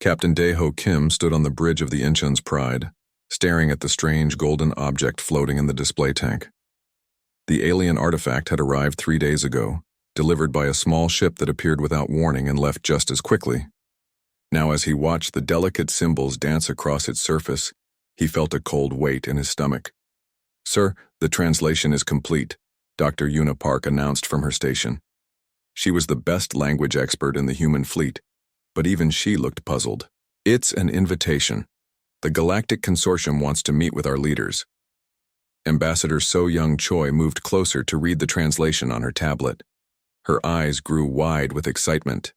Captain Daeho Kim stood on the bridge of the Incheon's Pride, staring at the strange golden object floating in the display tank. The alien artifact had arrived 3 days ago, delivered by a small ship that appeared without warning and left just as quickly. Now, as he watched the delicate symbols dance across its surface, he felt a cold weight in his stomach. "Sir, the translation is complete," Dr. Yuna Park announced from her station. She was the best language expert in the human fleet, but even she looked puzzled. "It's an invitation. The Galactic Consortium wants to meet with our leaders." Ambassador So Young Choi moved closer to read the translation on her tablet. Her eyes grew wide with excitement.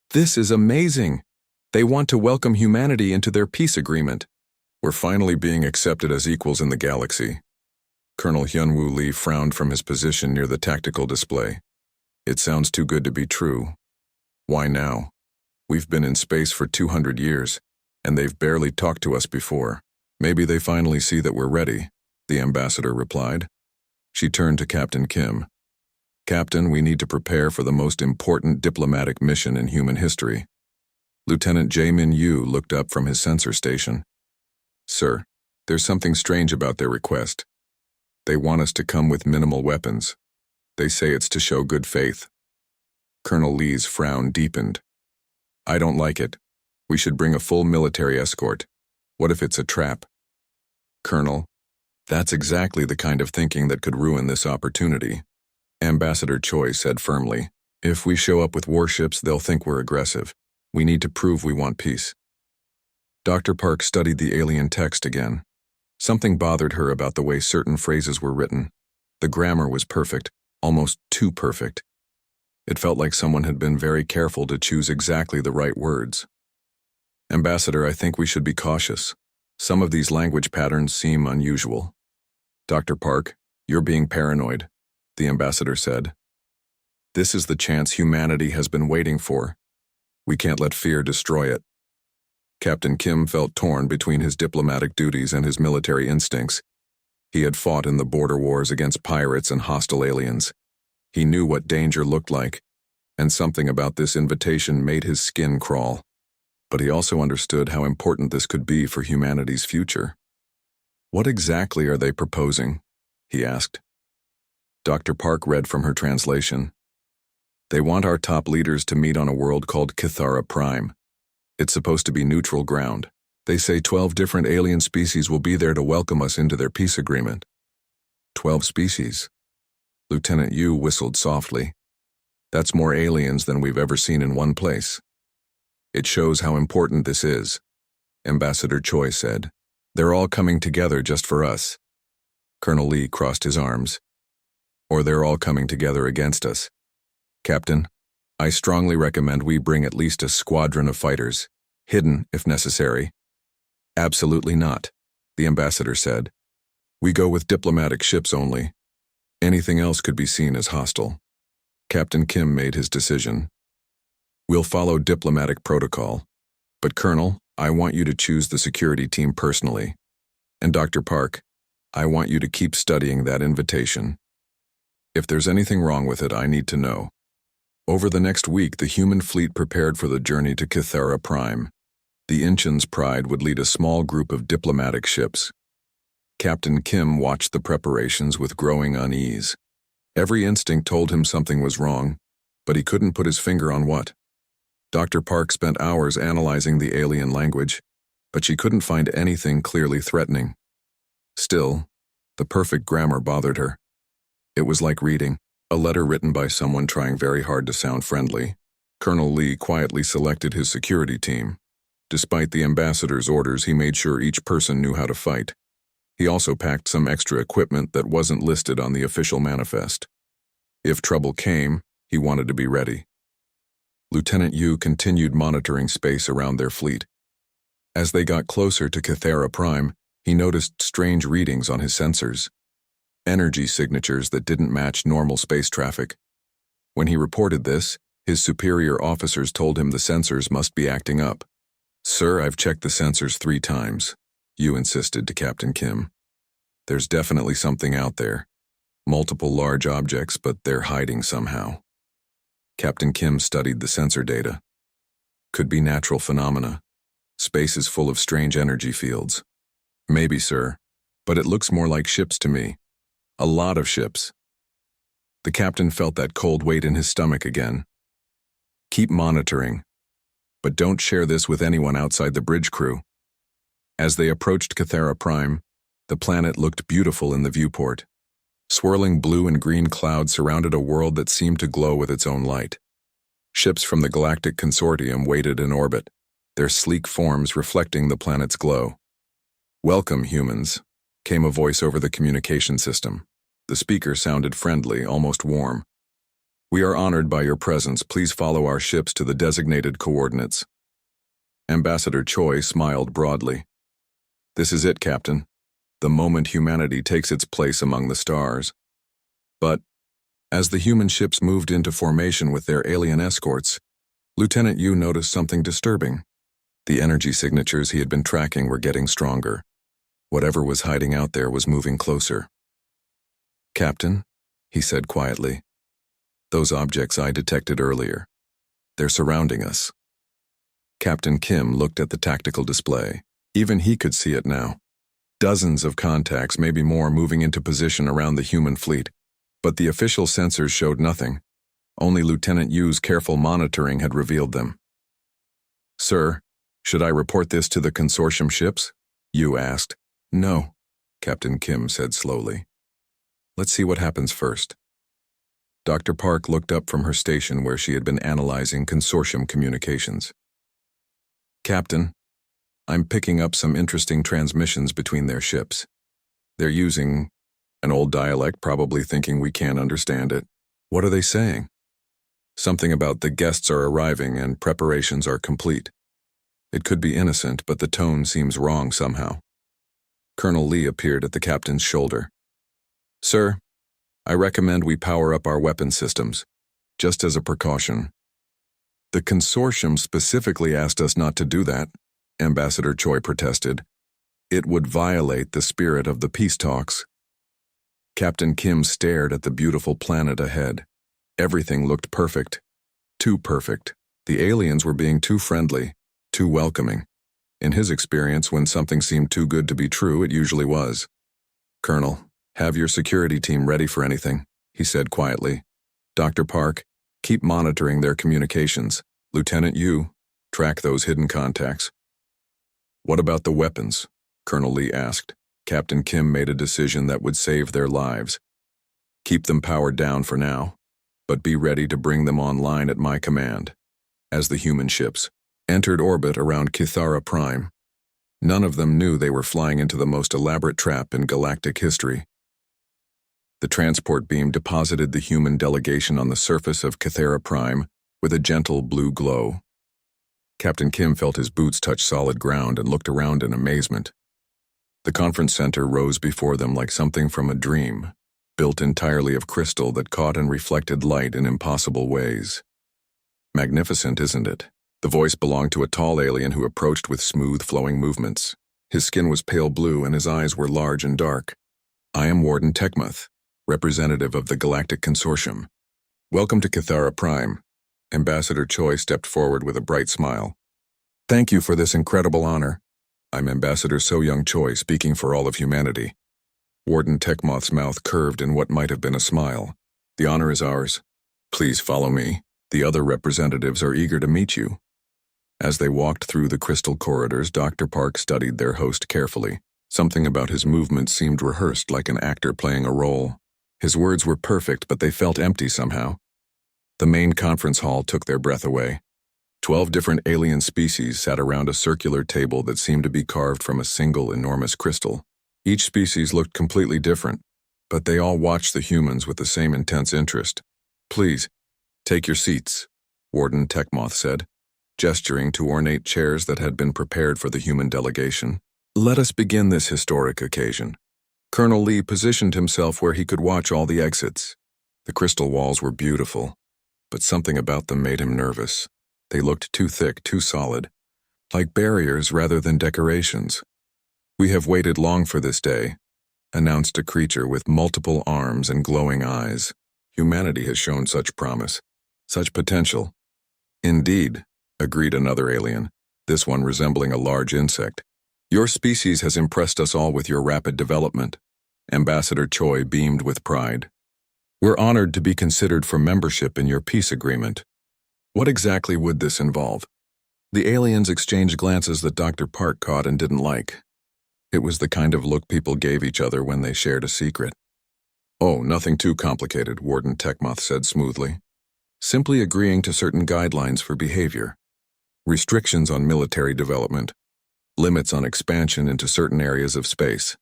"This is amazing! They want to welcome humanity into their peace agreement. We're finally being accepted as equals in the galaxy." Colonel Hyunwoo Lee frowned from his position near the tactical display. "It sounds too good to be true. Why now? We've been in space for 200 years, and they've barely talked to us before. Maybe they finally see that we're ready," the ambassador replied. She turned to Captain Kim. "Captain, we need to prepare for the most important diplomatic mission in human history." Lieutenant Jae-min Yu looked up from his sensor station. "Sir, there's something strange about their request. They want us to come with minimal weapons. They say it's to show good faith." Colonel Lee's frown deepened. "I don't like it. We should bring a full military escort. What if it's a trap?" "Colonel, that's exactly the kind of thinking that could ruin this opportunity," Ambassador Choi said firmly. "If we show up with warships, they'll think we're aggressive. We need to prove we want peace." Dr. Park studied the alien text again. Something bothered her about the way certain phrases were written. The grammar was perfect, almost too perfect. It felt like someone had been very careful to choose exactly the right words. "Ambassador, I think we should be cautious. Some of these language patterns seem unusual." "Dr. Park, you're being paranoid," the ambassador said. "This is the chance humanity has been waiting for. We can't let fear destroy it." Captain Kim felt torn between his diplomatic duties and his military instincts. He had fought in the border wars against pirates and hostile aliens. He knew what danger looked like, and something about this invitation made his skin crawl. But he also understood how important this could be for humanity's future. "What exactly are they proposing?" he asked. Dr. Park read from her translation. "They want our top leaders to meet on a world called Kithara Prime. It's supposed to be neutral ground. They say 12 different alien species will be there to welcome us into their peace agreement." 12 species? Lieutenant Yu whistled softly. "That's more aliens than we've ever seen in one place." "It shows how important this is," Ambassador Choi said. "They're all coming together just for us." Colonel Lee crossed his arms. "Or they're all coming together against us. Captain, I strongly recommend we bring at least a squadron of fighters, hidden if necessary." "Absolutely not," the ambassador said. "We go with diplomatic ships only. Anything else could be seen as hostile." Captain Kim made his decision. "We'll follow diplomatic protocol. But Colonel, I want you to choose the security team personally. And Dr. Park, I want you to keep studying that invitation. If there's anything wrong with it, I need to know." Over the next week, the human fleet prepared for the journey to Kithara Prime. The Incheon's Pride would lead a small group of diplomatic ships. Captain Kim watched the preparations with growing unease. Every instinct told him something was wrong, but he couldn't put his finger on what. Dr. Park spent hours analyzing the alien language, but she couldn't find anything clearly threatening. Still, the perfect grammar bothered her. It was like reading a letter written by someone trying very hard to sound friendly. Colonel Lee quietly selected his security team. Despite the ambassador's orders, he made sure each person knew how to fight. He also packed some extra equipment that wasn't listed on the official manifest. If trouble came, he wanted to be ready. Lieutenant Yu continued monitoring space around their fleet. As they got closer to Kithara Prime, he noticed strange readings on his sensors. Energy signatures that didn't match normal space traffic. When he reported this, his superior officers told him the sensors must be acting up. "Sir, I've checked the sensors 3 times, Yu insisted to Captain Kim. "There's definitely something out there. Multiple large objects, but they're hiding somehow." Captain Kim studied the sensor data. Could be natural phenomena. Space is full of strange energy fields. Maybe, sir, but it looks more like ships to me. A lot of ships. The captain felt that cold weight in his stomach again. Keep monitoring, but don't share this with anyone outside the bridge crew. As they approached Cathera Prime, the planet looked beautiful in the viewport. Swirling blue and green clouds surrounded a world that seemed to glow with its own light. Ships from the Galactic Consortium waited in orbit, their sleek forms reflecting the planet's glow. "Welcome, humans," came a voice over the communication system. The speaker sounded friendly, almost warm. "We are honored by your presence. Please follow our ships to the designated coordinates." Ambassador Choi smiled broadly. "This is it, Captain. The moment humanity takes its place among the stars." But, as the human ships moved into formation with their alien escorts, Lieutenant Yu noticed something disturbing. The energy signatures he had been tracking were getting stronger. Whatever was hiding out there was moving closer. "Captain," he said quietly, "those objects I detected earlier, they're surrounding us." Captain Kim looked at the tactical display. Even he could see it now. Dozens of contacts, maybe more, moving into position around the human fleet, but the official sensors showed nothing. Only Lieutenant Yu's careful monitoring had revealed them. "Sir, should I report this to the consortium ships?" Yu asked. "No," Captain Kim said slowly. "Let's see what happens first." Dr. Park looked up from her station where she had been analyzing consortium communications. "Captain, I'm picking up some interesting transmissions between their ships. They're using an old dialect, probably thinking we can't understand it. What are they saying?" "Something about the guests are arriving and preparations are complete." It could be innocent, but the tone seems wrong somehow. Colonel Lee appeared at the captain's shoulder. "Sir, I recommend we power up our weapon systems, just as a precaution." "The consortium specifically asked us not to do that," Ambassador Choi protested. "It would violate the spirit of the peace talks." Captain Kim stared at the beautiful planet ahead. Everything looked perfect. Too perfect. The aliens were being too friendly, too welcoming. In his experience, when something seemed too good to be true, it usually was. "Colonel, have your security team ready for anything," he said quietly. "Dr. Park, keep monitoring their communications. Lieutenant Yu, track those hidden contacts." "What about the weapons?" Colonel Lee asked. Captain Kim made a decision that would save their lives. "Keep them powered down for now, but be ready to bring them online at my command." As the human ships entered orbit around Cathera Prime, none of them knew they were flying into the most elaborate trap in galactic history. The transport beam deposited the human delegation on the surface of Cathera Prime with a gentle blue glow. Captain Kim felt his boots touch solid ground and looked around in amazement. The conference center rose before them like something from a dream, built entirely of crystal that caught and reflected light in impossible ways. "Magnificent, isn't it?" The voice belonged to a tall alien who approached with smooth, flowing movements. His skin was pale blue and his eyes were large and dark. "I am Warden Tekmuth, representative of the Galactic Consortium. Welcome to Cathera Prime." Ambassador Choi stepped forward with a bright smile. "Thank you for this incredible honor. I'm Ambassador So-Young Choi, speaking for all of humanity." Warden Tekmuth's mouth curved in what might have been a smile. "The honor is ours. Please follow me. The other representatives are eager to meet you." As they walked through the crystal corridors, Dr. Park studied their host carefully. Something about his movements seemed rehearsed, like an actor playing a role. His words were perfect, but they felt empty somehow. The main conference hall took their breath away. 12 different alien species sat around a circular table that seemed to be carved from a single enormous crystal. Each species looked completely different, but they all watched the humans with the same intense interest. "Please, take your seats," Warden Tekmuth said, gesturing to ornate chairs that had been prepared for the human delegation. "Let us begin this historic occasion." Colonel Lee positioned himself where he could watch all the exits. The crystal walls were beautiful, but something about them made him nervous. They looked too thick, too solid, like barriers rather than decorations. "We have waited long for this day," announced a creature with multiple arms and glowing eyes. "Humanity has shown such promise, such potential." "Indeed," agreed another alien, this one resembling a large insect. Your species has impressed us all with your rapid development. Ambassador Choi beamed with pride. We're honored to be considered for membership in your peace agreement. What exactly would this involve? The aliens exchanged glances that Dr. Park caught and didn't like. It was the kind of look people gave each other when they shared a secret. Oh, nothing too complicated, Warden Techmoth said smoothly. Simply agreeing to certain guidelines for behavior. Restrictions on military development. Limits on expansion into certain areas of space.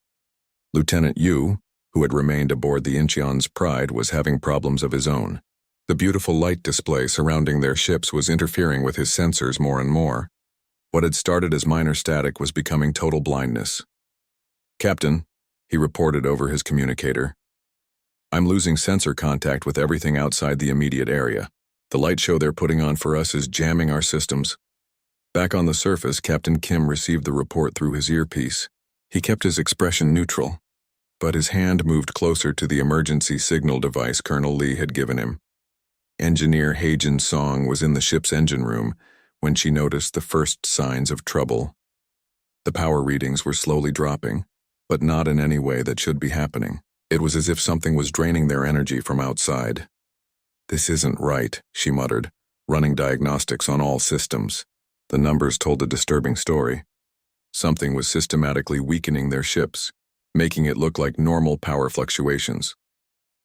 Lieutenant Yu, who had remained aboard the Incheon's Pride, was having problems of his own. The beautiful light display surrounding their ships was interfering with his sensors more and more. What had started as minor static was becoming total blindness. Captain, he reported over his communicator. I'm losing sensor contact with everything outside the immediate area. The light show they're putting on for us is jamming our systems. Back on the surface, Captain Kim received the report through his earpiece. He kept his expression neutral, but his hand moved closer to the emergency signal device Colonel Lee had given him. Engineer Heijin Song was in the ship's engine room when she noticed the first signs of trouble. The power readings were slowly dropping, but not in any way that should be happening. It was as if something was draining their energy from outside. This isn't right, she muttered, running diagnostics on all systems. The numbers told a disturbing story. Something was systematically weakening their ships, making it look like normal power fluctuations.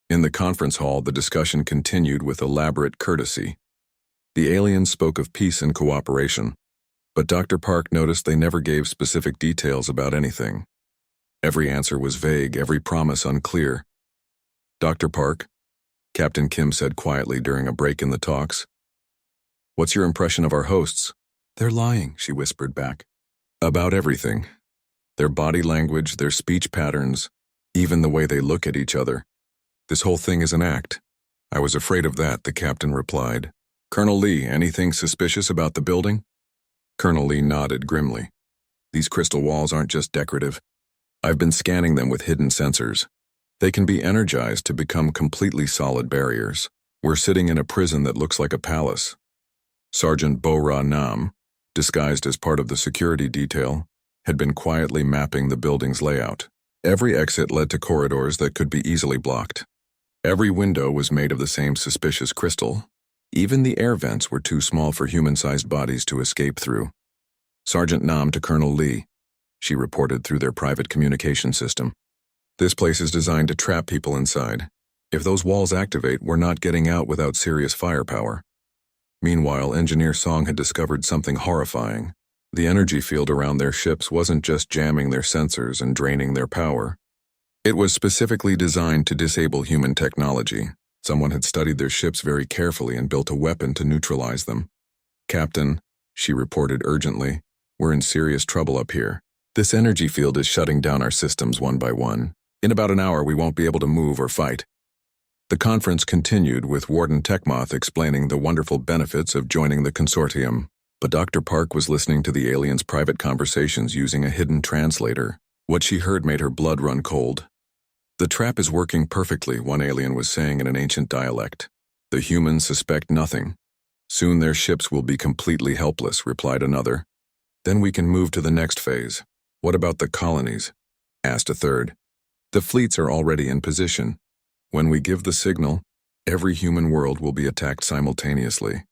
In the conference hall, the discussion continued with elaborate courtesy. The aliens spoke of peace and cooperation, but Dr. Park noticed they never gave specific details about anything. Every answer was vague, every promise unclear. Dr. Park, Captain Kim said quietly during a break in the talks. What's your impression of our hosts? They're lying, she whispered back. About everything. Their body language, their speech patterns, even the way they look at each other. This whole thing is an act. I was afraid of that, the captain replied. Colonel Lee, anything suspicious about the building? Colonel Lee nodded grimly. These crystal walls aren't just decorative. I've been scanning them with hidden sensors. They can be energized to become completely solid barriers. We're sitting in a prison that looks like a palace. Sergeant Bo-Ra Nam, disguised as part of the security detail, had been quietly mapping the building's layout. Every exit led to corridors that could be easily blocked. Every window was made of the same suspicious crystal. Even the air vents were too small for human-sized bodies to escape through. Sergeant Nam to Colonel Lee, she reported through their private communication system. This place is designed to trap people inside. If those walls activate, we're not getting out without serious firepower. Meanwhile, Engineer Song had discovered something horrifying. The energy field around their ships wasn't just jamming their sensors and draining their power. It was specifically designed to disable human technology. Someone had studied their ships very carefully and built a weapon to neutralize them. Captain, she reported urgently, we're in serious trouble up here. This energy field is shutting down our systems one by one. In about an hour, we won't be able to move or fight. The conference continued with Warden Techmoth explaining the wonderful benefits of joining the consortium, but Dr. Park was listening to the aliens' private conversations using a hidden translator. What she heard made her blood run cold. The trap is working perfectly, one alien was saying in an ancient dialect. The humans suspect nothing. Soon their ships will be completely helpless, replied another. Then we can move to the next phase. What about the colonies? Asked a third. The fleets are already in position. When we give the signal, every human world will be attacked simultaneously.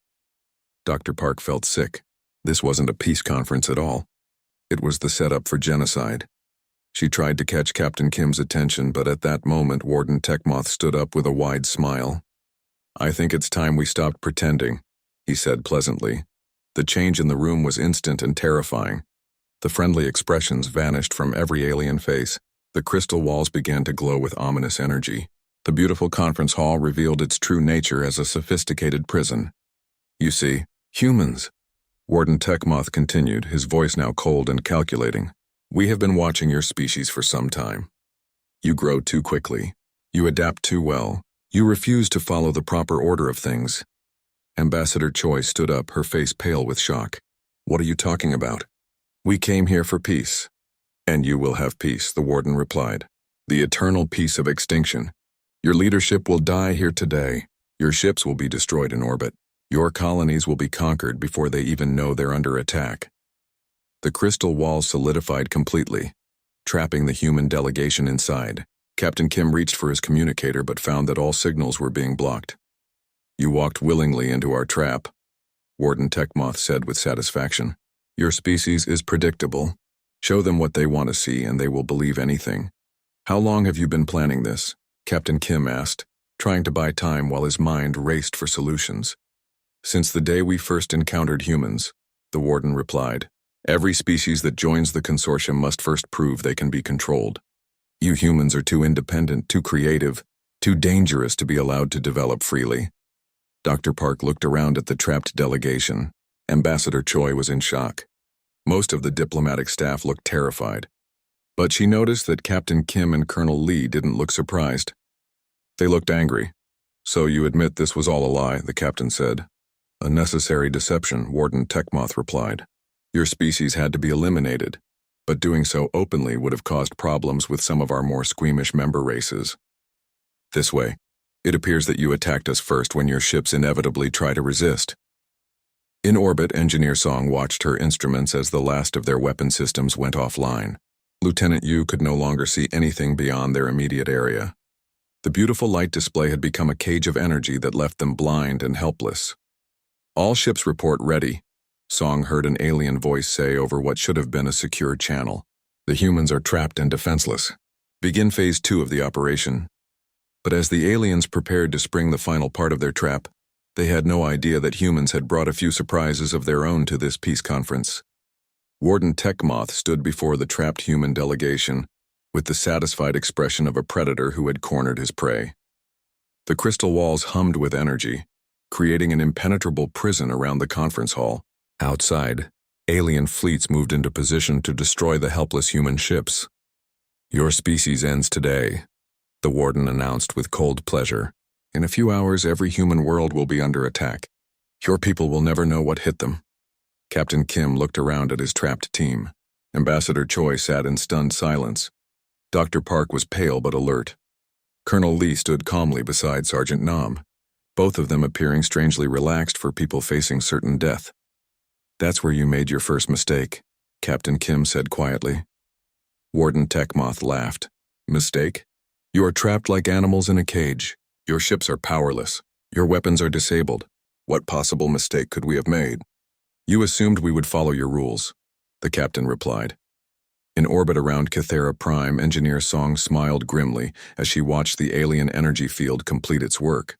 Dr. Park felt sick. This wasn't a peace conference at all. It was the setup for genocide. She tried to catch Captain Kim's attention, but at that moment Warden Techmoth stood up with a wide smile. I think it's time we stopped pretending, he said pleasantly. The change in the room was instant and terrifying. The friendly expressions vanished from every alien face. The crystal walls began to glow with ominous energy. The beautiful conference hall revealed its true nature as a sophisticated prison. You see, humans, Warden Techmoth continued, his voice now cold and calculating. We have been watching your species for some time. You grow too quickly. You adapt too well. You refuse to follow the proper order of things. Ambassador Choi stood up, her face pale with shock. What are you talking about? We came here for peace. And you will have peace, the warden replied. The eternal peace of extinction. Your leadership will die here today. Your ships will be destroyed in orbit. Your colonies will be conquered before they even know they're under attack. The crystal wall solidified completely, trapping the human delegation inside. Captain Kim reached for his communicator but found that all signals were being blocked. You walked willingly into our trap, Warden Techmoth said with satisfaction. Your species is predictable. Show them what they want to see and they will believe anything. How long have you been planning this? Captain Kim asked, trying to buy time while his mind raced for solutions. Since the day we first encountered humans, the warden replied. Every species that joins the consortium must first prove they can be controlled. You humans are too independent, too creative, too dangerous to be allowed to develop freely. Dr. Park looked around at the trapped delegation. Ambassador Choi was in shock. Most of the diplomatic staff looked terrified. But she noticed that Captain Kim and Colonel Lee didn't look surprised. They looked angry. So you admit this was all a lie, the captain said. A necessary deception, Warden Techmoth replied. Your species had to be eliminated, but doing so openly would have caused problems with some of our more squeamish member races. This way, it appears that you attacked us first when your ships inevitably try to resist. In orbit, Engineer Song watched her instruments as the last of their weapon systems went offline. Lieutenant Yu could no longer see anything beyond their immediate area. The beautiful light display had become a cage of energy that left them blind and helpless. All ships report ready, Song heard an alien voice say over what should have been a secure channel. The humans are trapped and defenseless. Begin Phase 2 of the operation. But as the aliens prepared to spring the final part of their trap, they had no idea that humans had brought a few surprises of their own to this peace conference. Warden Techmoth stood before the trapped human delegation with the satisfied expression of a predator who had cornered his prey. The crystal walls hummed with energy, creating an impenetrable prison around the conference hall. Outside, alien fleets moved into position to destroy the helpless human ships. Your species ends today, the warden announced with cold pleasure. In a few hours, every human world will be under attack. Your people will never know what hit them. Captain Kim looked around at his trapped team. Ambassador Choi sat in stunned silence. Dr. Park was pale but alert. Colonel Lee stood calmly beside Sergeant Nam, both of them appearing strangely relaxed for people facing certain death. That's where you made your first mistake, Captain Kim said quietly. Warden Techmoth laughed. Mistake? You are trapped like animals in a cage. Your ships are powerless. Your weapons are disabled. What possible mistake could we have made? You assumed we would follow your rules, the captain replied. In orbit around Cathera Prime, Engineer Song smiled grimly as she watched the alien energy field complete its work.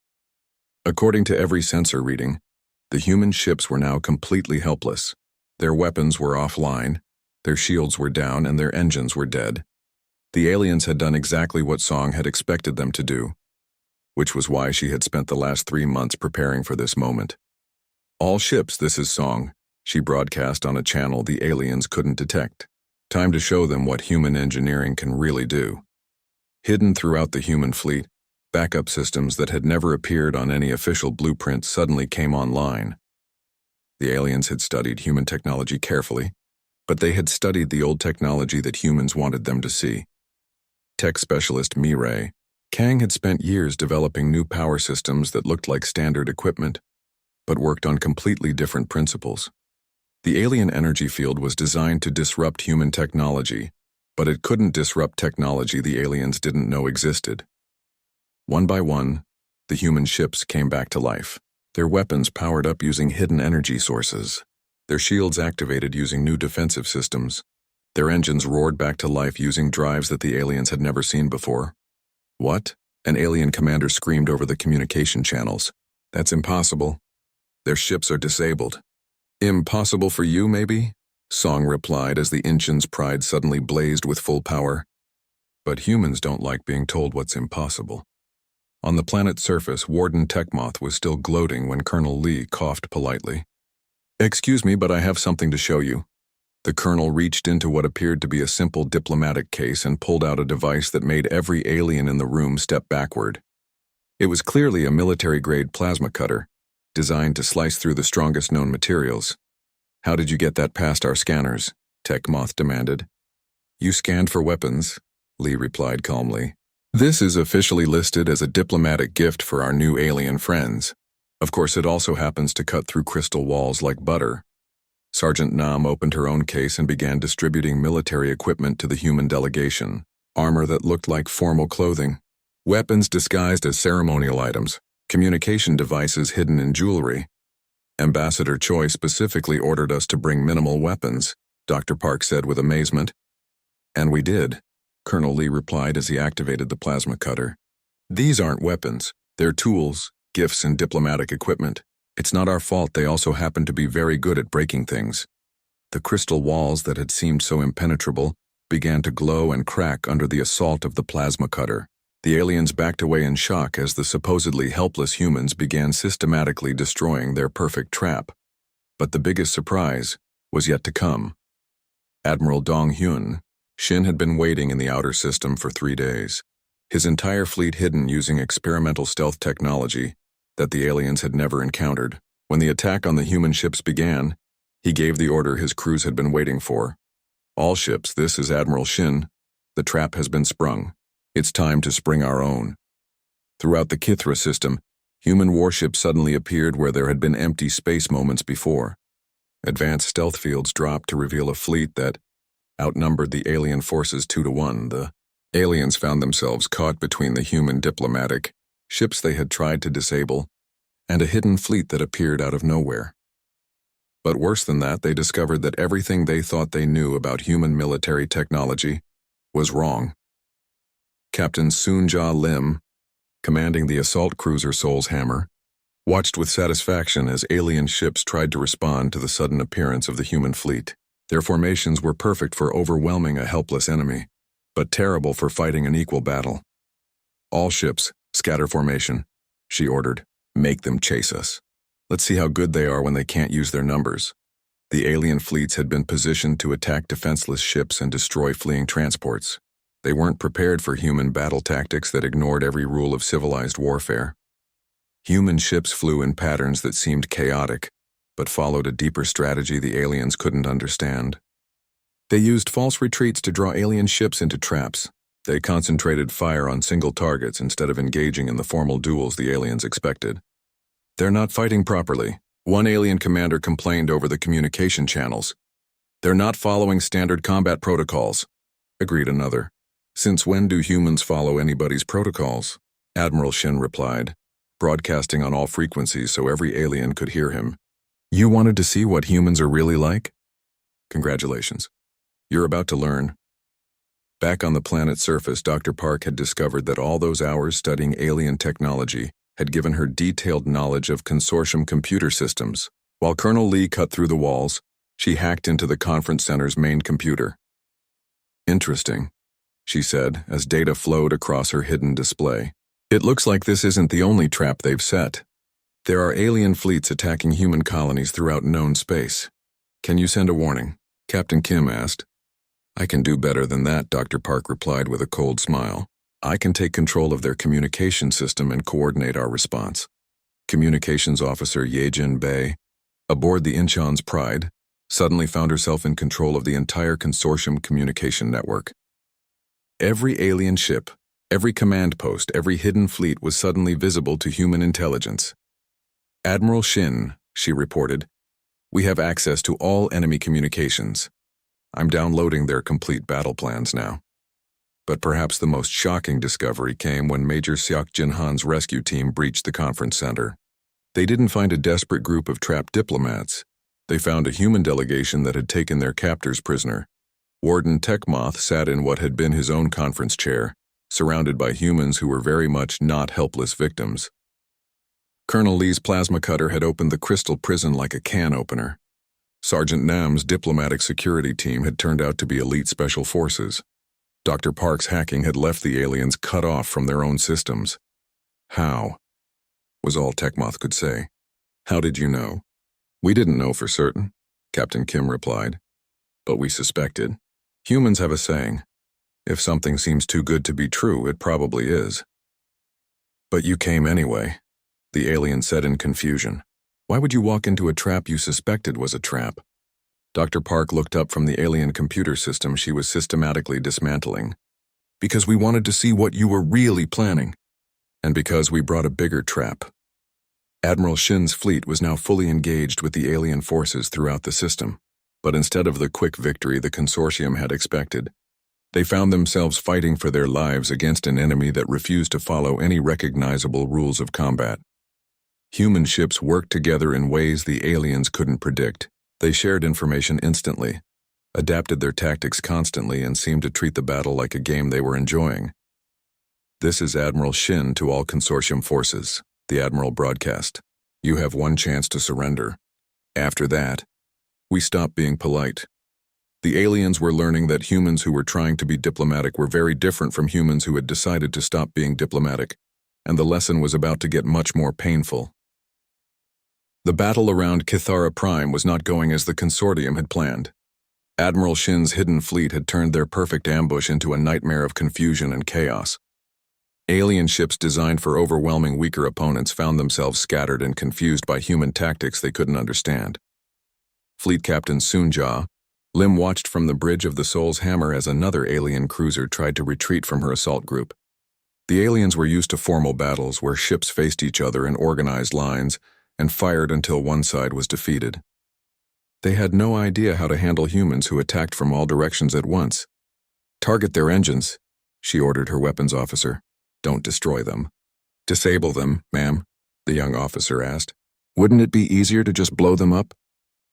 According to every sensor reading, the human ships were now completely helpless. Their weapons were offline, their shields were down, and their engines were dead. The aliens had done exactly what Song had expected them to do, which was why she had spent the last 3 months preparing for this moment. All ships, this is Song, she broadcast on a channel the aliens couldn't detect. Time to show them what human engineering can really do. Hidden throughout the human fleet, backup systems that had never appeared on any official blueprint suddenly came online. The aliens had studied human technology carefully, but they had studied the old technology that humans wanted them to see. Tech specialist Mirai, Kang had spent years developing new power systems that looked like standard equipment, but worked on completely different principles. The alien energy field was designed to disrupt human technology, but it couldn't disrupt technology the aliens didn't know existed. One by one, the human ships came back to life. Their weapons powered up using hidden energy sources. Their shields activated using new defensive systems. Their engines roared back to life using drives that the aliens had never seen before. What? An alien commander screamed over the communication channels. That's impossible. Their ships are disabled. Impossible for you, maybe? Song replied as the engine's pride suddenly blazed with full power. But humans don't like being told what's impossible. On the planet's surface, Warden Techmoth was still gloating when Colonel Lee coughed politely. Excuse me, but I have something to show you. The colonel reached into what appeared to be a simple diplomatic case and pulled out a device that made every alien in the room step backward. It was clearly a military-grade plasma cutter, designed to slice through the strongest known materials. How did you get that past our scanners? Techmoth demanded. You scanned for weapons, Lee replied calmly. This is officially listed as a diplomatic gift for our new alien friends. Of course, it also happens to cut through crystal walls like butter. Sergeant Nam opened her own case and began distributing military equipment to the human delegation. Armor that looked like formal clothing, weapons disguised as ceremonial items, communication devices hidden in jewelry. Ambassador Choi specifically ordered us to bring minimal weapons, Dr. Park said with amazement. And we did, Colonel Lee replied as he activated the plasma cutter. These aren't weapons, they're tools, gifts, and diplomatic equipment. It's not our fault they also happen to be very good at breaking things. The crystal walls that had seemed so impenetrable began to glow and crack under the assault of the plasma cutter. The aliens backed away in shock as the supposedly helpless humans began systematically destroying their perfect trap. But the biggest surprise was yet to come. Admiral Dong-hyun, Shin had been waiting in the outer system for 3 days, his entire fleet hidden using experimental stealth technology that the aliens had never encountered. When the attack on the human ships began, he gave the order his crews had been waiting for. All ships, this is Admiral Shin. The trap has been sprung. It's time to spring our own. Throughout the Kithra system, human warships suddenly appeared where there had been empty space moments before. Advanced stealth fields dropped to reveal a fleet that outnumbered the alien forces 2-1. The aliens found themselves caught between the human diplomatic ships they had tried to disable and a hidden fleet that appeared out of nowhere. But worse than that, they discovered that everything they thought they knew about human military technology was wrong. Captain Soon-ja Lim, commanding the assault cruiser Soul's Hammer, watched with satisfaction as alien ships tried to respond to the sudden appearance of the human fleet. Their formations were perfect for overwhelming a helpless enemy, but terrible for fighting an equal battle. All ships, scatter formation, she ordered. Make them chase us. Let's see how good they are when they can't use their numbers. The alien fleets had been positioned to attack defenseless ships and destroy fleeing transports. They weren't prepared for human battle tactics that ignored every rule of civilized warfare. Human ships flew in patterns that seemed chaotic, but followed a deeper strategy the aliens couldn't understand. They used false retreats to draw alien ships into traps. They concentrated fire on single targets instead of engaging in the formal duels the aliens expected. They're not fighting properly. One alien commander complained over the communication channels. They're not following standard combat protocols, agreed another. Since when do humans follow anybody's protocols? Admiral Shin replied, broadcasting on all frequencies so every alien could hear him. You wanted to see what humans are really like? Congratulations. You're about to learn. Back on the planet's surface, Dr. Park had discovered that all those hours studying alien technology had given her detailed knowledge of consortium computer systems. While Colonel Lee cut through the walls, she hacked into the conference center's main computer. Interesting, she said as data flowed across her hidden display. It looks like this isn't the only trap they've set. There are alien fleets attacking human colonies throughout known space. Can you send a warning? Captain Kim asked. I can do better than that, Dr. Park replied with a cold smile. I can take control of their communication system and coordinate our response. Communications Officer Yejin Bei, aboard the Incheon's Pride, suddenly found herself in control of the entire consortium communication network. Every alien ship, every command post, every hidden fleet was suddenly visible to human intelligence. Admiral Shin, she reported, we have access to all enemy communications. I'm downloading their complete battle plans now. But perhaps the most shocking discovery came when Major Seok Jin-han's rescue team breached the conference center. They didn't find a desperate group of trapped diplomats. They found a human delegation that had taken their captors prisoner. Warden Tekmoth sat in what had been his own conference chair, surrounded by humans who were very much not helpless victims. Colonel Lee's plasma cutter had opened the crystal prison like a can opener. Sergeant Nam's diplomatic security team had turned out to be elite special forces. Dr. Park's hacking had left the aliens cut off from their own systems. How? Was all Tekmoth could say. How did you know? We didn't know for certain, Captain Kim replied. But we suspected. Humans have a saying. If something seems too good to be true, it probably is. But you came anyway, the alien said in confusion. Why would you walk into a trap you suspected was a trap? Dr. Park looked up from the alien computer system she was systematically dismantling. Because we wanted to see what you were really planning. And because we brought a bigger trap. Admiral Shin's fleet was now fully engaged with the alien forces throughout the system, but instead of the quick victory the consortium had expected, they found themselves fighting for their lives against an enemy that refused to follow any recognizable rules of combat. Human ships worked together in ways the aliens couldn't predict. They shared information instantly, adapted their tactics constantly, and seemed to treat the battle like a game they were enjoying. "This is Admiral Shin to all consortium forces," the Admiral broadcast. "You have one chance to surrender. After that, we stop being polite." The aliens were learning that humans who were trying to be diplomatic were very different from humans who had decided to stop being diplomatic, and the lesson was about to get much more painful. The battle around Kithara Prime was not going as the consortium had planned. Admiral Shin's hidden fleet had turned their perfect ambush into a nightmare of confusion and chaos. Alien ships designed for overwhelming weaker opponents found themselves scattered and confused by human tactics they couldn't understand. Fleet Captain Sunja Lim watched from the bridge of the Soul's Hammer as another alien cruiser tried to retreat from her assault group. The aliens were used to formal battles where ships faced each other in organized lines and fired until one side was defeated. They had no idea how to handle humans who attacked from all directions at once. "Target their engines," she ordered her weapons officer. "Don't destroy them." "Disable them, ma'am," the young officer asked. "Wouldn't it be easier to just blow them up?"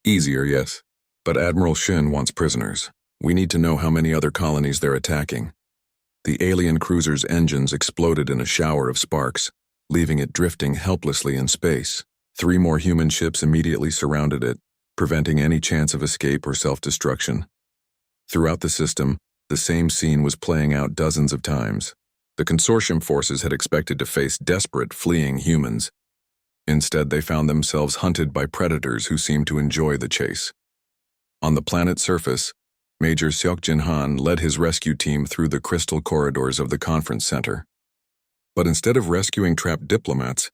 "Easier, yes. But Admiral Shin wants prisoners. We need to know how many other colonies they're attacking." The alien cruiser's engines exploded in a shower of sparks, leaving it drifting helplessly in space. 3 more human ships immediately surrounded it, preventing any chance of escape or self-destruction. Throughout the system, the same scene was playing out dozens of times. The consortium forces had expected to face desperate, fleeing humans. Instead, they found themselves hunted by predators who seemed to enjoy the chase. On the planet's surface, Major Seokjin Han led his rescue team through the crystal corridors of the conference center. But instead of rescuing trapped diplomats,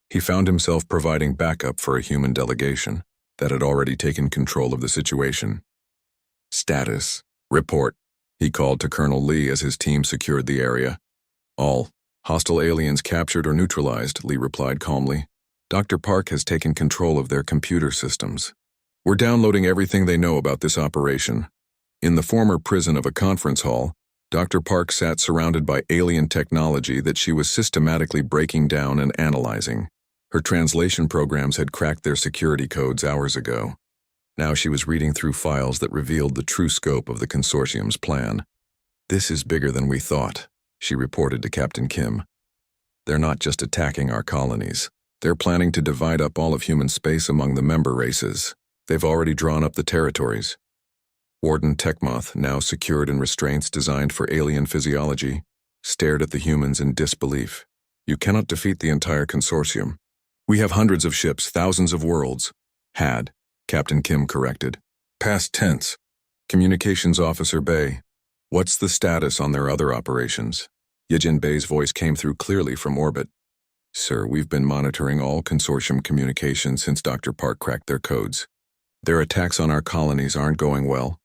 he found himself providing backup for a human delegation that had already taken control of the situation. "Status. Report," he called to Colonel Lee as his team secured the area. "All hostile aliens captured or neutralized," Lee replied calmly. "Dr. Park has taken control of their computer systems. We're downloading everything they know about this operation." In the former prison of a conference hall, Dr. Park sat surrounded by alien technology that she was systematically breaking down and analyzing. Her translation programs had cracked their security codes hours ago. Now she was reading through files that revealed the true scope of the consortium's plan. "This is bigger than we thought," she reported to Captain Kim. "They're not just attacking our colonies. They're planning to divide up all of human space among the member races. They've already drawn up the territories." Warden Tekmoth, now secured in restraints designed for alien physiology, stared at the humans in disbelief. "You cannot defeat the entire consortium. We have hundreds of ships, thousands of worlds." "Had," Captain Kim corrected. "Past tense." "Communications Officer Bay, what's the status on their other operations?" Yijin Bay's voice came through clearly from orbit. "Sir, we've been monitoring all consortium communications since Dr. Park cracked their codes. Their attacks on our colonies aren't going well."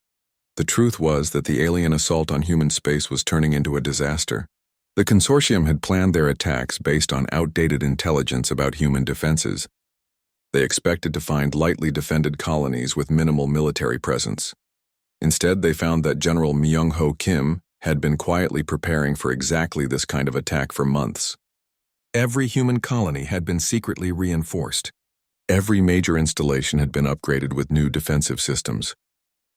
The truth was that the alien assault on human space was turning into a disaster. The consortium had planned their attacks based on outdated intelligence about human defenses. They expected to find lightly defended colonies with minimal military presence. Instead, they found that General Myung-ho Kim had been quietly preparing for exactly this kind of attack for months. Every human colony had been secretly reinforced. Every major installation had been upgraded with new defensive systems.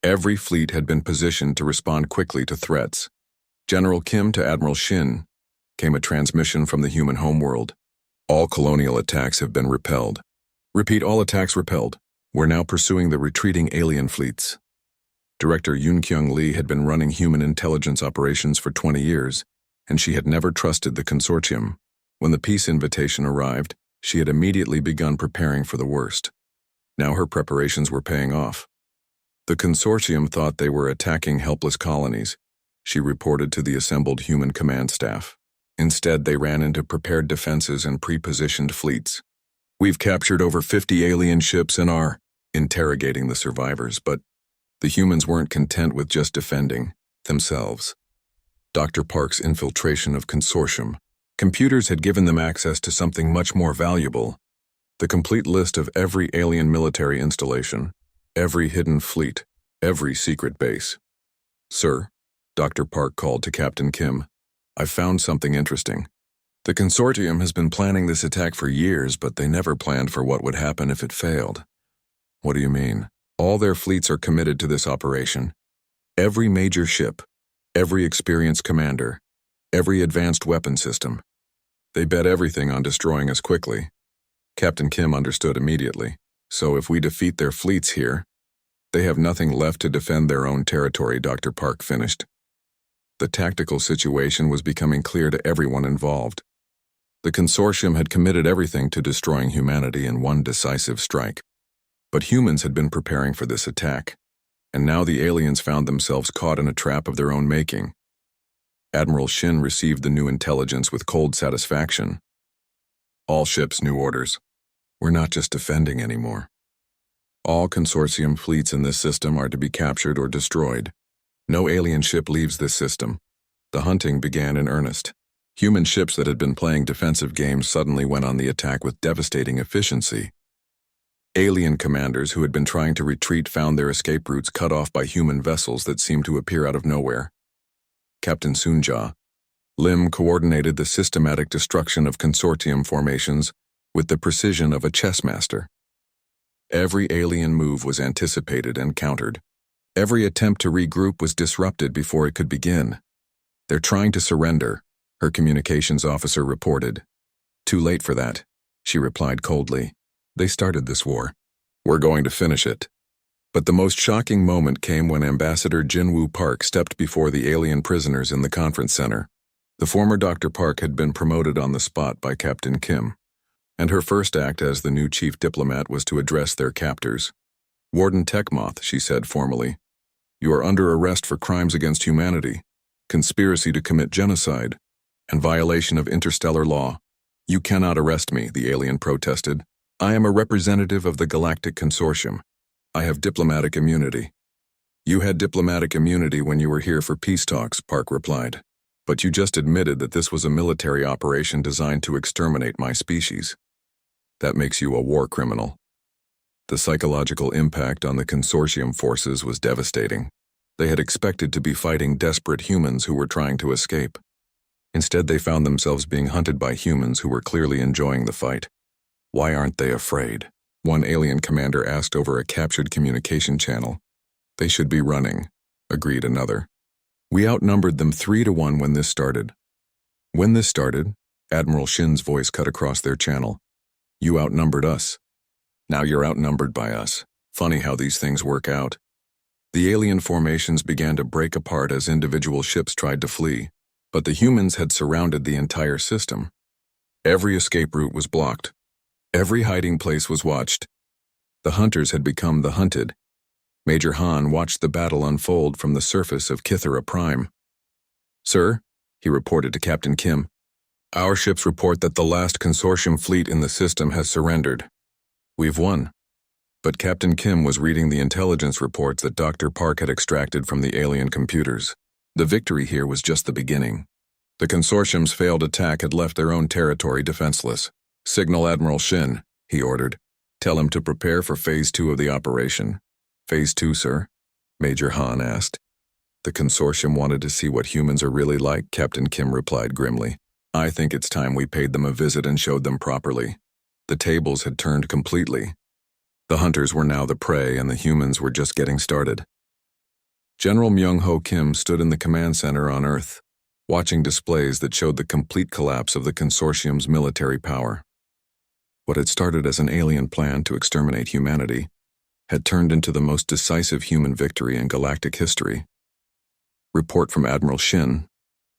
Every fleet had been positioned to respond quickly to threats. General Kim to Admiral Shin came a transmission from the human homeworld. "All colonial attacks have been repelled. Repeat, all attacks repelled. We're now pursuing the retreating alien fleets." Director Yoon Kyung Lee had been running human intelligence operations for 20 years, and she had never trusted the consortium. When the peace invitation arrived, she had immediately begun preparing for the worst. Now her preparations were paying off. The consortium thought they were attacking helpless colonies, she reported to the assembled human command staff. Instead, they ran into prepared defenses and pre-positioned fleets. "We've captured over 50 alien ships and are interrogating the survivors, but the humans weren't content with just defending themselves. Dr. Park's infiltration of consortium. Computers had given them access to something much more valuable, The complete list of every alien military installation, every hidden fleet, every secret base. "Sir," Dr. Park called to Captain Kim, "I've found something interesting. The consortium has been planning this attack for years, but they never planned for what would happen if it failed." "What do you mean?" "All their fleets are committed to this operation. Every major ship, every experienced commander, every advanced weapon system. They bet everything on destroying us quickly." Captain Kim understood immediately. "So if we defeat their fleets here, they have nothing left to defend their own territory," Dr. Park finished. The tactical situation was becoming clear to everyone involved. The consortium had committed everything to destroying humanity in one decisive strike. But humans had been preparing for this attack, and now the aliens found themselves caught in a trap of their own making. Admiral Shin received the new intelligence with cold satisfaction. "All ships, new orders. We're not just defending anymore. All consortium fleets in this system are to be captured or destroyed. No alien ship leaves this system." The hunting began in earnest. Human ships that had been playing defensive games suddenly went on the attack with devastating efficiency. Alien commanders who had been trying to retreat found their escape routes cut off by human vessels that seemed to appear out of nowhere. Captain Sunja Lim coordinated the systematic destruction of consortium formations with the precision of a chess master. Every alien move was anticipated and countered. Every attempt to regroup was disrupted before it could begin. "They're trying to surrender," her communications officer reported. "Too late for that," she replied coldly. "They started this war. We're going to finish it." But the most shocking moment came when Ambassador Jinwoo Park stepped before the alien prisoners in the conference center. The former Dr. Park had been promoted on the spot by Captain Kim, and her first act as the new chief diplomat was to address their captors. "Warden Techmoth," she said formally, "you are under arrest for crimes against humanity, conspiracy to commit genocide, and violation of interstellar law." "You cannot arrest me," the alien protested. "I am a representative of the Galactic Consortium. I have diplomatic immunity." "You had diplomatic immunity when you were here for peace talks," Park replied. "But you just admitted that this was a military operation designed to exterminate my species. That makes you a war criminal." The psychological impact on the consortium forces was devastating. They had expected to be fighting desperate humans who were trying to escape. Instead, they found themselves being hunted by humans who were clearly enjoying the fight. "Why aren't they afraid?" one alien commander asked over a captured communication channel. "They should be running," agreed another. "We outnumbered them 3-1 when this started." "When this started?" Admiral Shin's voice cut across their channel. "You outnumbered us. Now you're outnumbered by us. Funny how these things work out." The alien formations began to break apart as individual ships tried to flee, but the humans had surrounded the entire system. Every escape route was blocked. Every hiding place was watched. The hunters had become the hunted. Major Han watched the battle unfold from the surface of Kythera Prime. "Sir," he reported to Captain Kim, "our ships report that the last consortium fleet in the system has surrendered. We've won." But Captain Kim was reading the intelligence reports that Dr. Park had extracted from the alien computers. The victory here was just the beginning. The consortium's failed attack had left their own territory defenseless. "Signal Admiral Shin," he ordered. "Tell him to prepare for Phase 2 of the operation." "Phase 2, sir?" Major Han asked. "The consortium wanted to see what humans are really like," Captain Kim replied grimly. "I think it's time we paid them a visit and showed them properly." The tables had turned completely. The hunters were now the prey, and the humans were just getting started. General Myung-Ho Kim stood in the command center on Earth, watching displays that showed the complete collapse of the consortium's military power. What had started as an alien plan to exterminate humanity had turned into the most decisive human victory in galactic history. "Report from Admiral Shin,"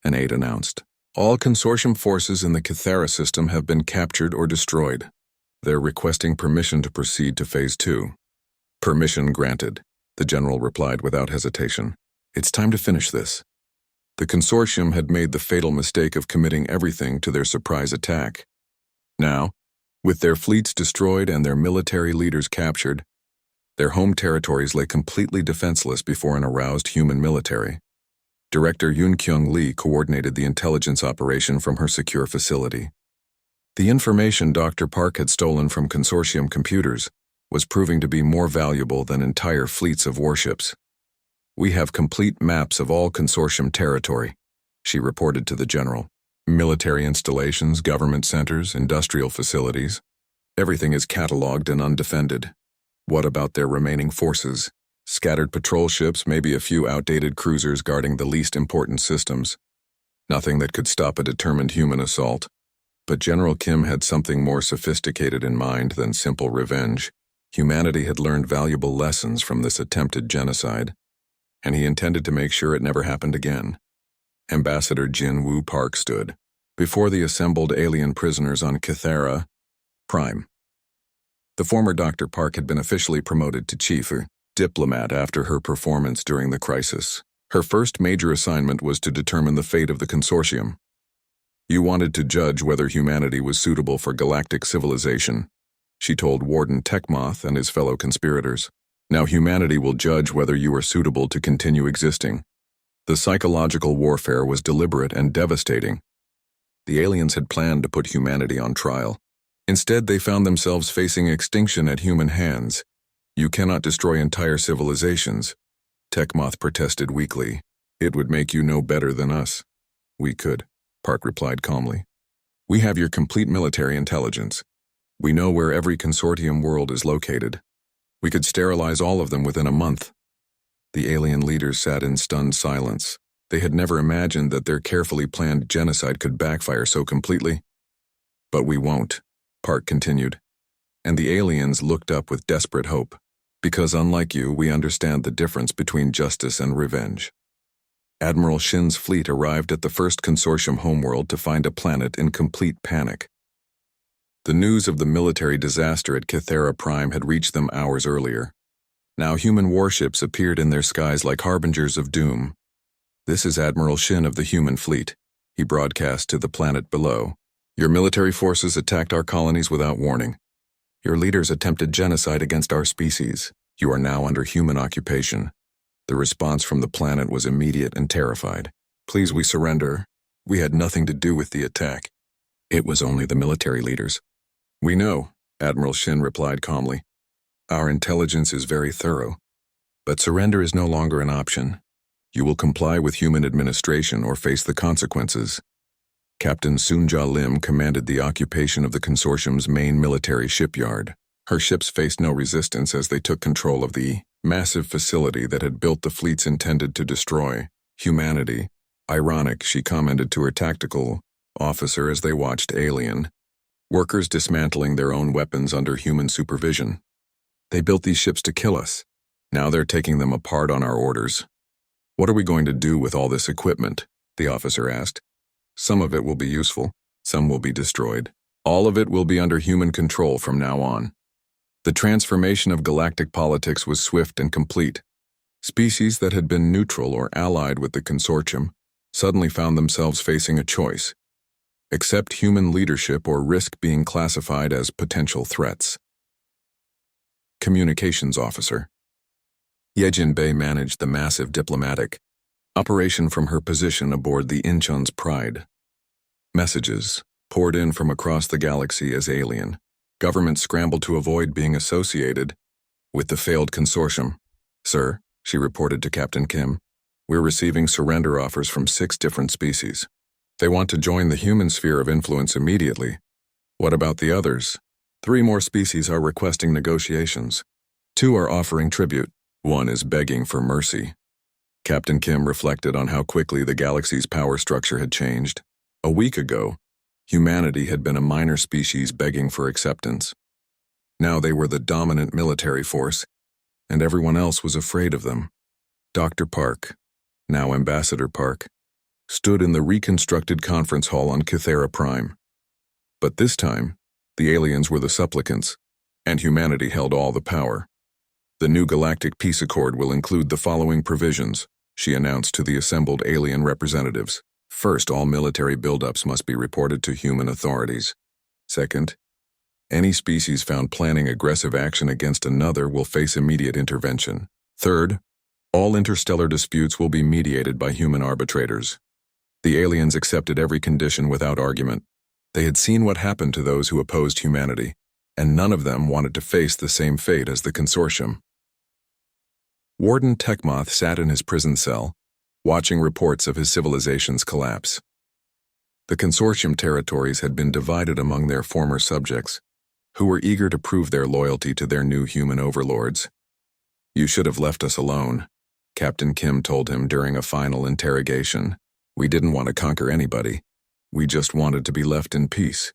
an aide announced. "All consortium forces in the Kythera system have been captured or destroyed. They're requesting permission to proceed to Phase 2. "Permission granted," the general replied without hesitation. "It's time to finish this." The consortium had made the fatal mistake of committing everything to their surprise attack. Now, with their fleets destroyed and their military leaders captured, their home territories lay completely defenseless before an aroused human military. Director Yoon Kyung Lee coordinated the intelligence operation from her secure facility. The information Dr. Park had stolen from consortium computers was proving to be more valuable than entire fleets of warships. "We have complete maps of all consortium territory," she reported to the general. "Military installations, government centers, industrial facilities. Everything is catalogued and undefended. What about their remaining forces? Scattered patrol ships, maybe a few outdated cruisers guarding the least important systems. Nothing that could stop a determined human assault." But General Kim had something more sophisticated in mind than simple revenge. Humanity had learned valuable lessons from this attempted genocide, and he intended to make sure it never happened again. Ambassador Jin Woo Park stood before the assembled alien prisoners on Kythera Prime. The former Dr. Park had been officially promoted to chief diplomat after her performance during the crisis. Her first major assignment was to determine the fate of the consortium. "You wanted to judge whether humanity was suitable for galactic civilization," she told Warden Techmoth and his fellow conspirators. "Now humanity will judge whether you are suitable to continue existing." The psychological warfare was deliberate and devastating. The aliens had planned to put humanity on trial. Instead, they found themselves facing extinction at human hands. "You cannot destroy entire civilizations," Techmoth protested weakly. "It would make you no better than us." "We could," Park replied calmly. "We have your complete military intelligence. We know where every consortium world is located. We could sterilize all of them within a month." The alien leaders sat in stunned silence. They had never imagined that their carefully planned genocide could backfire so completely. "But we won't," Park continued. And the aliens looked up with desperate hope. "Because unlike you, we understand the difference between justice and revenge." Admiral Shin's fleet arrived at the first consortium homeworld to find a planet in complete panic. The news of the military disaster at Kythera Prime had reached them hours earlier. Now human warships appeared in their skies like harbingers of doom. "This is Admiral Shin of the human fleet," he broadcast to the planet below. "Your military forces attacked our colonies without warning. Your leaders attempted genocide against our species. You are now under human occupation." The response from the planet was immediate and terrified. "Please, we surrender. We had nothing to do with the attack. It was only the military leaders." "We know," Admiral Shin replied calmly. "Our intelligence is very thorough. But surrender is no longer an option. You will comply with human administration or face the consequences." Captain Soonja Lim commanded the occupation of the consortium's main military shipyard. Her ships faced no resistance as they took control of the massive facility that had built the fleets intended to destroy humanity. "Ironic," she commented to her tactical officer as they watched Alien workers dismantling their own weapons under human supervision. "They built these ships to kill us. Now they're taking them apart on our orders." "What are we going to do with all this equipment?" the officer asked. "Some of it will be useful, some will be destroyed. All of it will be under human control from now on." The transformation of galactic politics was swift and complete. Species that had been neutral or allied with the consortium suddenly found themselves facing a choice: accept human leadership or risk being classified as potential threats. Communications Officer. Yejin Bei managed the massive diplomatic operation from her position aboard the Incheon's Pride. Messages poured in from across the galaxy as Alien governments scrambled to avoid being associated with the failed consortium. "Sir," she reported to Captain Kim, "we're receiving surrender offers from 6 different species. They want to join the human sphere of influence immediately. What about the others?" 3 more species are requesting negotiations. 2 are offering tribute. 1 is begging for mercy. Captain Kim reflected on how quickly the galaxy's power structure had changed. A week ago, humanity had been a minor species begging for acceptance. Now they were the dominant military force, and everyone else was afraid of them. Dr. Park, now Ambassador Park, stood in the reconstructed conference hall on Kythera Prime. But this time, the aliens were the supplicants, and humanity held all the power. "The new Galactic Peace Accord will include the following provisions," she announced to the assembled alien representatives. "First, all military buildups must be reported to human authorities. Second, any species found planning aggressive action against another will face immediate intervention. Third, all interstellar disputes will be mediated by human arbitrators." The aliens accepted every condition without argument. They had seen what happened to those who opposed humanity, and none of them wanted to face the same fate as the consortium. Warden Techmoth sat in his prison cell, watching reports of his civilization's collapse. The consortium territories had been divided among their former subjects, who were eager to prove their loyalty to their new human overlords. "You should have left us alone," Captain Kim told him during a final interrogation. "We didn't want to conquer anybody. We just wanted to be left in peace."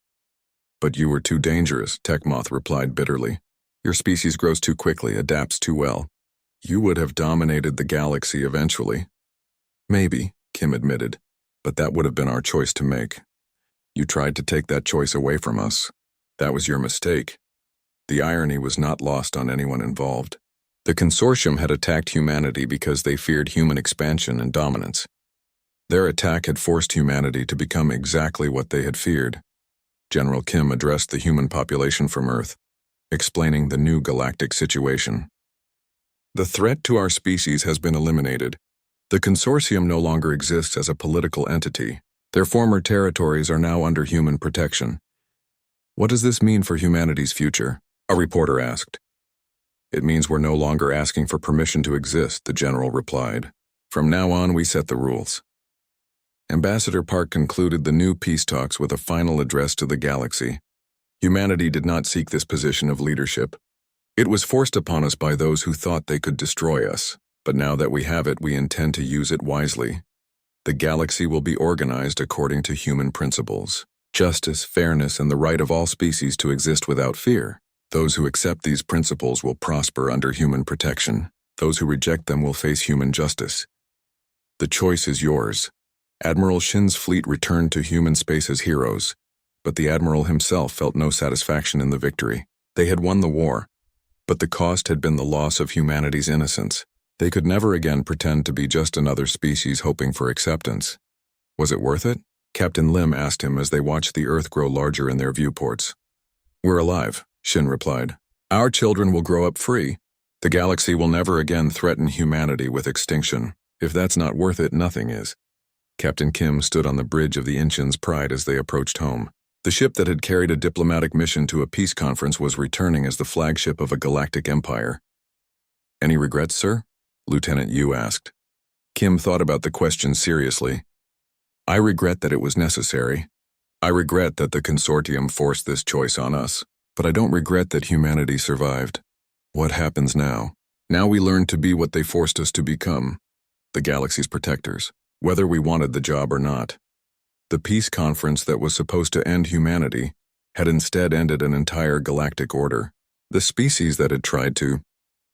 "But you were too dangerous," Techmoth replied bitterly. "Your species grows too quickly, adapts too well. You would have dominated the galaxy eventually." "Maybe," Kim admitted, "but that would have been our choice to make. You tried to take that choice away from us. That was your mistake." The irony was not lost on anyone involved. The consortium had attacked humanity because they feared human expansion and dominance. Their attack had forced humanity to become exactly what they had feared. General Kim addressed the human population from Earth, explaining the new galactic situation. "The threat to our species has been eliminated. The consortium no longer exists as a political entity. Their former territories are now under human protection." "What does this mean for humanity's future?" a reporter asked. "It means we're no longer asking for permission to exist," the general replied. "From now on, we set the rules." Ambassador Park concluded the new peace talks with a final address to the galaxy. Humanity did not seek this position of leadership. It was forced upon us by those who thought they could destroy us, but now that we have it, we intend to use it wisely. The galaxy will be organized according to human principles: justice, fairness, and the right of all species to exist without fear. Those who accept these principles will prosper under human protection. Those who reject them will face human justice. The choice is yours. Admiral Shin's fleet returned to human space as heroes, but the admiral himself felt no satisfaction in the victory. They had won the war, but the cost had been the loss of humanity's innocence. They could never again pretend to be just another species hoping for acceptance. Was it worth it? Captain Lim asked him as they watched the Earth grow larger in their viewports. "We're alive," Shin replied. "Our children will grow up free. The galaxy will never again threaten humanity with extinction. If that's not worth it, nothing is." Captain Kim stood on the bridge of the Inchin's Pride as they approached home. The ship that had carried a diplomatic mission to a peace conference was returning as the flagship of a galactic empire. "Any regrets, sir?" Lieutenant Yu asked. Kim thought about the question seriously. "I regret that it was necessary. I regret that the consortium forced this choice on us, but I don't regret that humanity survived. What happens now? Now we learn to be what they forced us to become, the galaxy's protectors, whether we wanted the job or not. The peace conference that was supposed to end humanity had instead ended an entire galactic order. The species that had tried to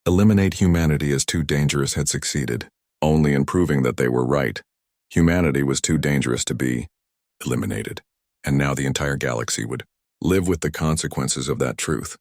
eliminate humanity as too dangerous had succeeded, only in proving that they were right. Humanity was too dangerous to be eliminated, and now the entire galaxy would live with the consequences of that truth.